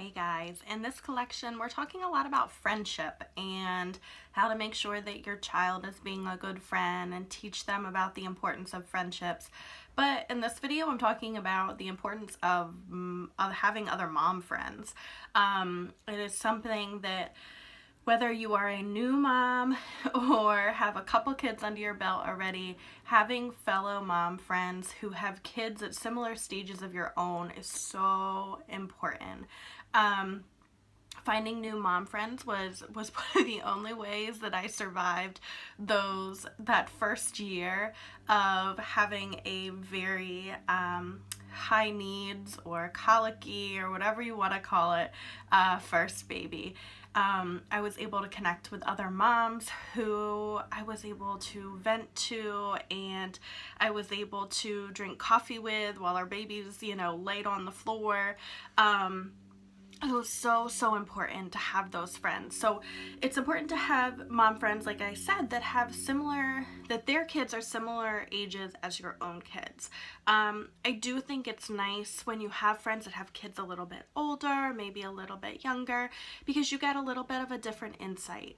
Hey guys, in this collection we're talking a lot about friendship and how to make sure that your child is being a good friend and teach them about the importance of friendships. But in this video I'm talking about the importance of having other mom friends. It is something that whether you are a new mom or have a couple kids under your belt already, having fellow mom friends who have kids at similar stages of your own is so important. Um, Finding new mom friends was one of the only ways that I survived that first year of having a very high needs or colicky or whatever you want to call it first baby. I was able to connect with other moms who I was able to vent to, and I was able to drink coffee with while our baby's, laid on the floor. It was so important to have those friends. So it's important to have mom friends, like I said, that their kids are similar ages as your own kids. I do think it's nice when you have friends that have kids a little bit older, maybe a little bit younger, because you get a little bit of a different insight.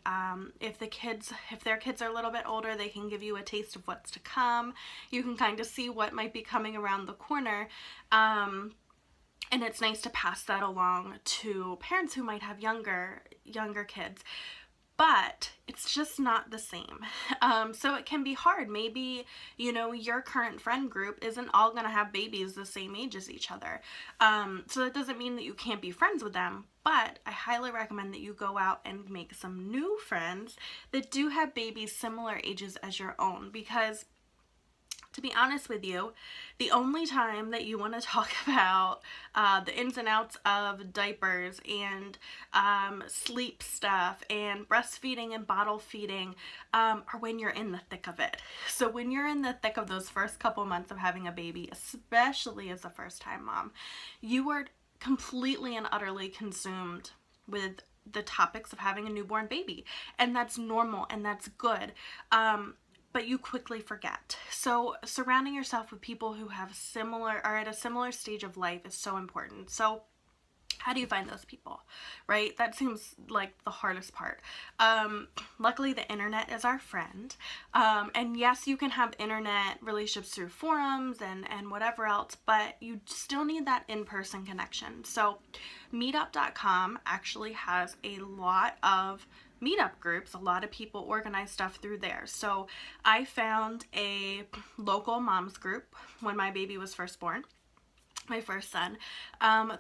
If their kids are a little bit older, they can give you a taste of what's to come. You can kind of see what might be coming around the corner. And it's nice to pass that along to parents who might have younger kids. But it's just not the same. So it can be hard. Maybe, your current friend group isn't all going to have babies the same age as each other. So that doesn't mean that you can't be friends with them. But I highly recommend that you go out and make some new friends that do have babies similar ages as your own, because to be honest with you, the only time that you want to talk about the ins and outs of diapers and sleep stuff and breastfeeding and bottle feeding are when you're in the thick of it. So when you're in the thick of those first couple months of having a baby, especially as a first-time mom, you are completely and utterly consumed with the topics of having a newborn baby. And that's normal and that's good. But you quickly forget. So surrounding yourself with people who are at a similar stage of life is so important. So how do you find those people, right? That seems like the hardest part. Luckily, the internet is our friend. And yes, you can have internet relationships through forums and whatever else, but you still need that in-person connection. So meetup.com actually has a lot of meetup groups. A lot of people organize stuff through there. So I found a local moms group when my baby was first born, my first son,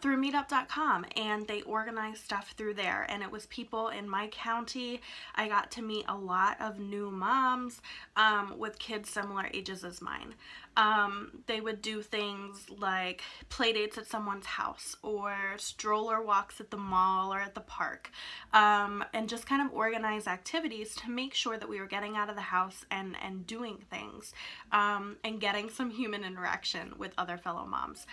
through meetup.com, and they organized stuff through there, and it was people in my county. I got to meet a lot of new moms with kids similar ages as mine. They would do things like play dates at someone's house or stroller walks at the mall or at the park, and just kind of organize activities to make sure that we were getting out of the house and doing things, and getting some human interaction with other fellow moms.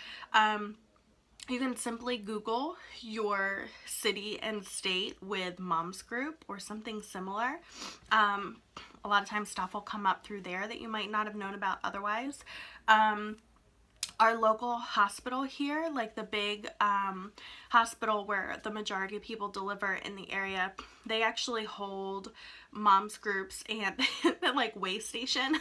You can simply Google your city and state with moms group or something similar. A lot of times stuff will come up through there that you might not have known about otherwise. Our local hospital here, like the big hospital where the majority of people deliver in the area, they actually hold moms groups and like weigh station,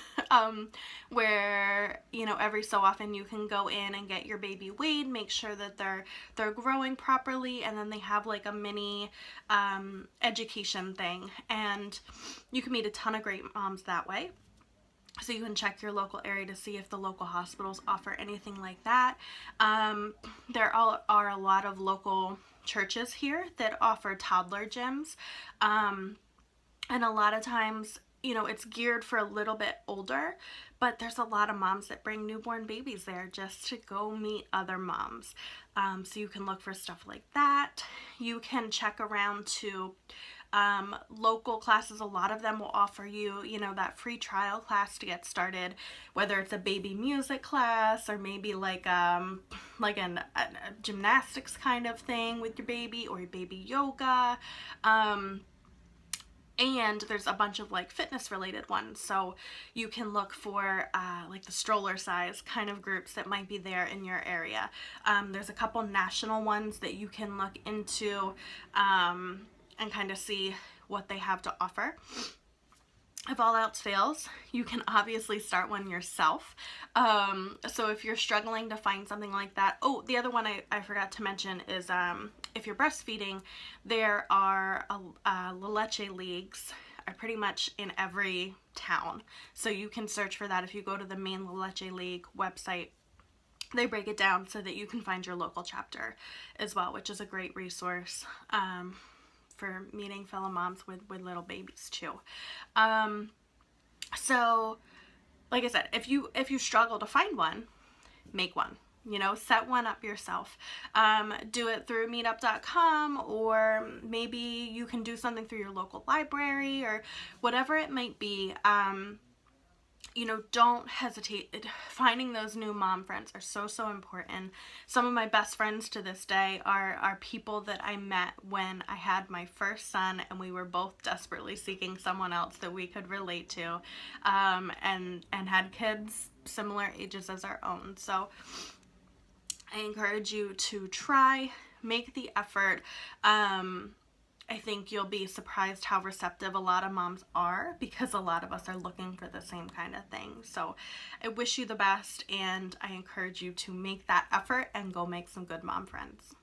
where every so often you can go in and get your baby weighed, make sure that they're growing properly, and then they have like a mini education thing, and you can meet a ton of great moms that way. So you can check your local area to see if the local hospitals offer anything like that. There are a lot of local churches here that offer toddler gyms. And a lot of times, it's geared for a little bit older, but there's a lot of moms that bring newborn babies there just to go meet other moms. So you can look for stuff like that. You can check around to local classes. A lot of them will offer you, that free trial class to get started, whether it's a baby music class or maybe like a gymnastics kind of thing with your baby, or your baby yoga. And there's a bunch of like fitness related ones, so you can look for like the stroller size kind of groups that might be there in your area. There's a couple national ones that you can look into and kind of see what they have to offer. If all else fails, you can obviously start one yourself. So if you're struggling to find something like that. Oh, the other one I forgot to mention is if you're breastfeeding, there are La Leche leagues are pretty much in every town. So you can search for that if you go to the main La Leche League website. They break it down so that you can find your local chapter as well, which is a great resource for meeting fellow moms with little babies too. So like I said, if you struggle to find one, make one. You know, set one up yourself. Do it through meetup.com, or maybe you can do something through your local library or whatever it might be. You know, don't hesitate. Finding those new mom friends are so important. Some of my best friends to this day are people that I met when I had my first son and we were both desperately seeking someone else that we could relate to, and had kids similar ages as our own. So I encourage you to try, make the effort. I think you'll be surprised how receptive a lot of moms are, because a lot of us are looking for the same kind of thing. So I wish you the best, and I encourage you to make that effort and go make some good mom friends.